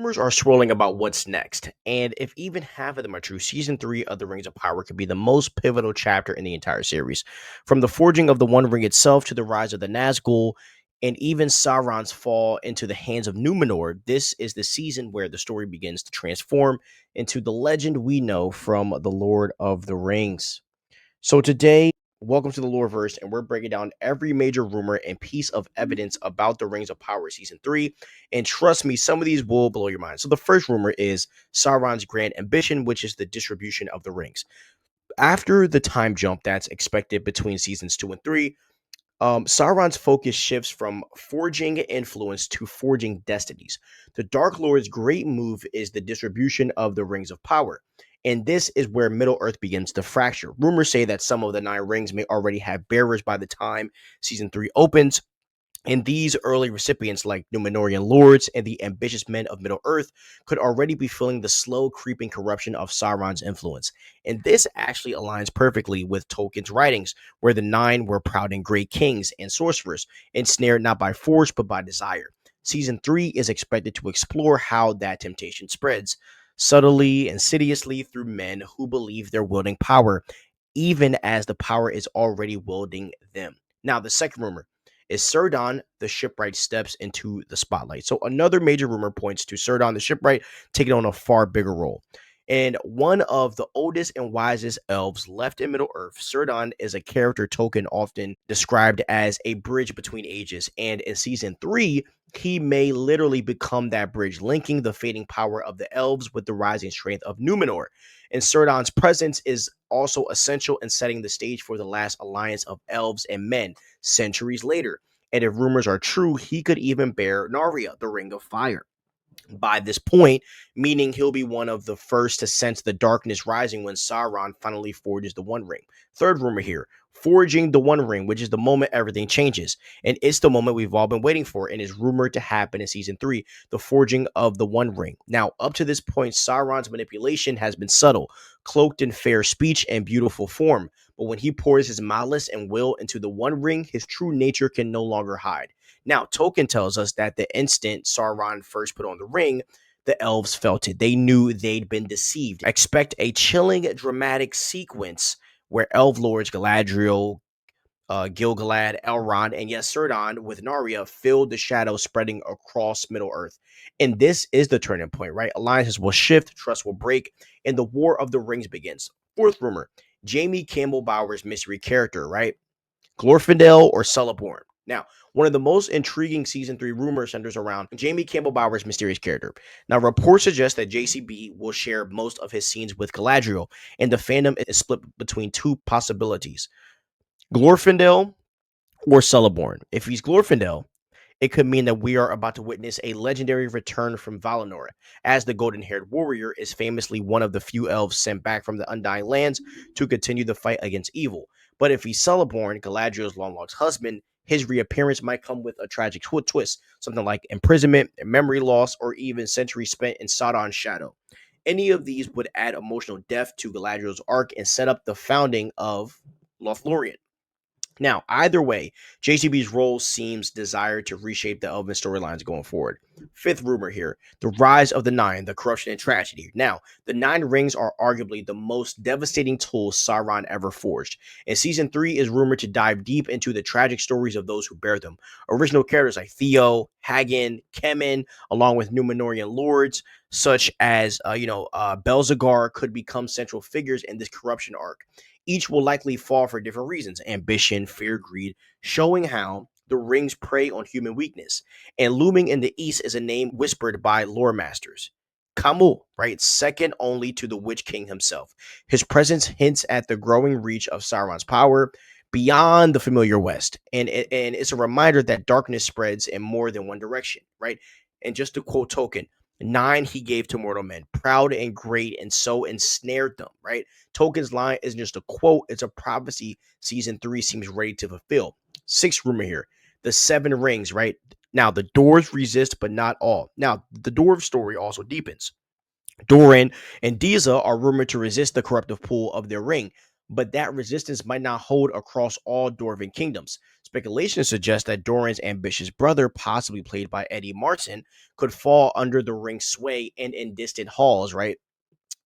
rumors are swirling about what's next, and if even half of them are true, season 3 of The Rings of Power could be the most pivotal chapter in the entire series. From the forging of the One Ring itself to the rise of the Nazgûl, and even Sauron's fall into the hands of Númenor, this is the season where the story begins to transform into the legend we know from The Lord of the Rings. So today, welcome to the Loreverse, and we're breaking down every major rumor and piece of evidence about the Rings of Power season 3. And trust me, some of these will blow your mind. So the first rumor is Sauron's grand ambition, which is the distribution of the rings. After the time jump that's expected between seasons 2 and 3, Sauron's focus shifts from forging influence to forging destinies. The Dark Lord's great move is the distribution of the Rings of Power. And this is where Middle Earth begins to fracture. Rumors say that some of the 9 rings may already have bearers by the time season 3 opens, and these early recipients, like Númenorian lords and the ambitious men of Middle Earth, could already be feeling the slow creeping corruption of Sauron's influence. And this actually aligns perfectly with Tolkien's writings, where the 9 were proud and great kings and sorcerers, ensnared not by force but by desire. Season 3 is expected to explore how that temptation spreads, subtly, insidiously, through men who believe they're wielding power, even as the power is already wielding them. Now, the second rumor is Círdan the Shipwright steps into the spotlight. So another major rumor points to Círdan the Shipwright taking on a far bigger role. And one of the oldest and wisest elves left in Middle Earth, Círdan is a character Tolkien often described as a bridge between ages. And in season 3, he may literally become that bridge, linking the fading power of the elves with the rising strength of Númenor. And Círdan's presence is also essential in setting the stage for the last alliance of elves and men centuries later. And if rumors are true, he could even bear Narya, the Ring of Fire, by this point, meaning he'll be one of the first to sense the darkness rising when Sauron finally forges the One Ring. Third rumor here, forging the One Ring, which is the moment everything changes. And it's the moment we've all been waiting for and is rumored to happen in season 3, the forging of the One Ring. Now, up to this point, Sauron's manipulation has been subtle, cloaked in fair speech and beautiful form. But when he pours his malice and will into the One Ring, his true nature can no longer hide. Now, Tolkien tells us that the instant Sauron first put on the ring, the elves felt it. They knew they'd been deceived. Expect a chilling, dramatic sequence where elf lords Galadriel, Gil-galad, Elrond, and yes, Círdan with Narya filled the shadows spreading across Middle Earth. And this is the turning point, right? Alliances will shift, trust will break, and the War of the Rings begins. Fourth rumor, Jamie Campbell Bower's mystery character, right? Glorfindel or Celeborn. Now, one of the most intriguing season 3 rumors centers around Jamie Campbell Bower's mysterious character. Now, reports suggest that JCB will share most of his scenes with Galadriel, and the fandom is split between two possibilities: Glorfindel or Celeborn. If he's Glorfindel, it could mean that we are about to witness a legendary return from Valinor, as the golden-haired warrior is famously one of the few elves sent back from the Undying Lands to continue the fight against evil. But if he's Celeborn, Galadriel's long-lost husband, his reappearance might come with a tragic twist, something like imprisonment, memory loss, or even centuries spent in Sauron's shadow. Any of these would add emotional depth to Galadriel's arc and set up the founding of Lothlorien. Now, either way, JCB's role seems desired to reshape the Elven storylines going forward. Fifth rumor here, the rise of the 9, the corruption and tragedy. Now, the 9 rings are arguably the most devastating tools Sauron ever forged, and season 3 is rumored to dive deep into the tragic stories of those who bear them. Original characters like Theo, Hagen, Kemen, along with Númenorian lords such as Belzegar could become central figures in this corruption arc. Each will likely fall for different reasons: ambition, fear, greed, showing how the rings prey on human weakness. And looming in the east is a name whispered by lore masters: Kamul, right? Second only to the Witch King himself. His presence hints at the growing reach of Sauron's power beyond the familiar West. And it's a reminder that darkness spreads in more than one direction, right? And just to quote Tolkien, 9 he gave to mortal men, proud and great, and so ensnared them, right? Tolkien's line isn't just a quote, it's a prophecy season 3 seems ready to fulfill. Sixth rumor here, the 7 rings, right? Now, the dwarves resist, but not all. Now, the dwarf story also deepens. Doran and Diza are rumored to resist the corruptive pull of their ring, but that resistance might not hold across all dwarven kingdoms. Speculation suggests that Doran's ambitious brother, possibly played by Eddie Martin, could fall under the ring's sway and in distant halls, right?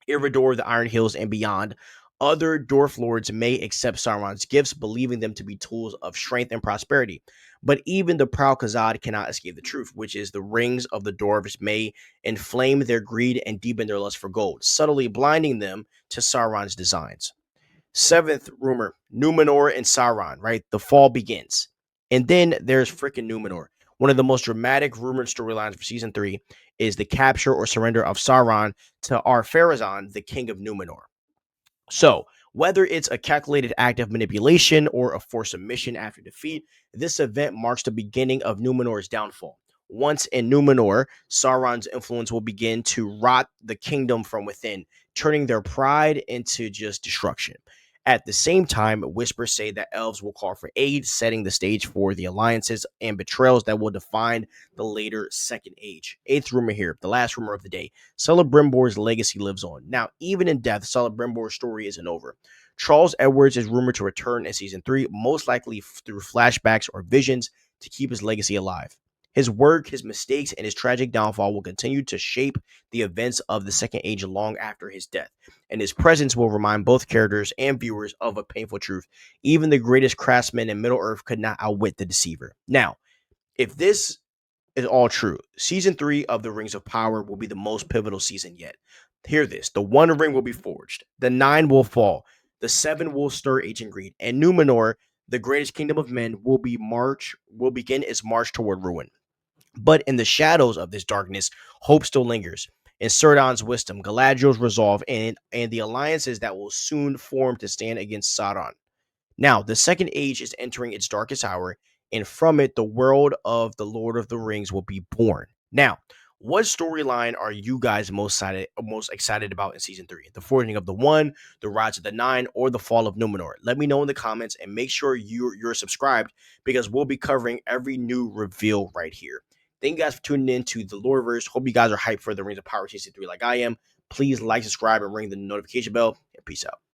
Iridor, the Iron Hills, and beyond. Other dwarf lords may accept Sauron's gifts, believing them to be tools of strength and prosperity. But even the proud Khazad cannot escape the truth, which is the rings of the dwarves may inflame their greed and deepen their lust for gold, subtly blinding them to Sauron's designs. Seventh rumor, Númenor and Sauron, right? The fall begins. And then there's freaking Númenor. One of the most dramatic rumored storylines for season 3 is the capture or surrender of Sauron to Ar-Pharazôn, the king of Númenor. So, whether it's a calculated act of manipulation or a forced submission after defeat, this event marks the beginning of Númenor's downfall. Once in Númenor, Sauron's influence will begin to rot the kingdom from within, turning their pride into just destruction. At the same time, whispers say that elves will call for aid, setting the stage for the alliances and betrayals that will define the later Second Age. Eighth rumor here, the last rumor of the day. Celebrimbor's legacy lives on. Now, even in death, Celebrimbor's story isn't over. Charles Edwards is rumored to return in season 3, most likely through flashbacks or visions to keep his legacy alive. His work, his mistakes, and his tragic downfall will continue to shape the events of the Second Age long after his death, and his presence will remind both characters and viewers of a painful truth. Even the greatest craftsman in Middle-earth could not outwit the deceiver. Now, if this is all true, season 3 of the Rings of Power will be the most pivotal season yet. Hear this: the One Ring will be forged, the Nine will fall, the Seven will stir ancient greed, and Númenor, the greatest kingdom of men, will begin its march toward ruin. But in the shadows of this darkness, hope still lingers. In Círdan's wisdom, Galadriel's resolve, and the alliances that will soon form to stand against Sauron. Now, the Second Age is entering its darkest hour, and from it, the world of the Lord of the Rings will be born. Now, what storyline are you guys most excited about in season 3? The forging of the One, the rise of the Nine, or the fall of Númenor? Let me know in the comments, and make sure you're subscribed, because we'll be covering every new reveal right here. Thank you guys for tuning in to the Loreverse. Hope you guys are hyped for the Rings of Power season 3 like I am. Please like, subscribe, and ring the notification bell. And peace out.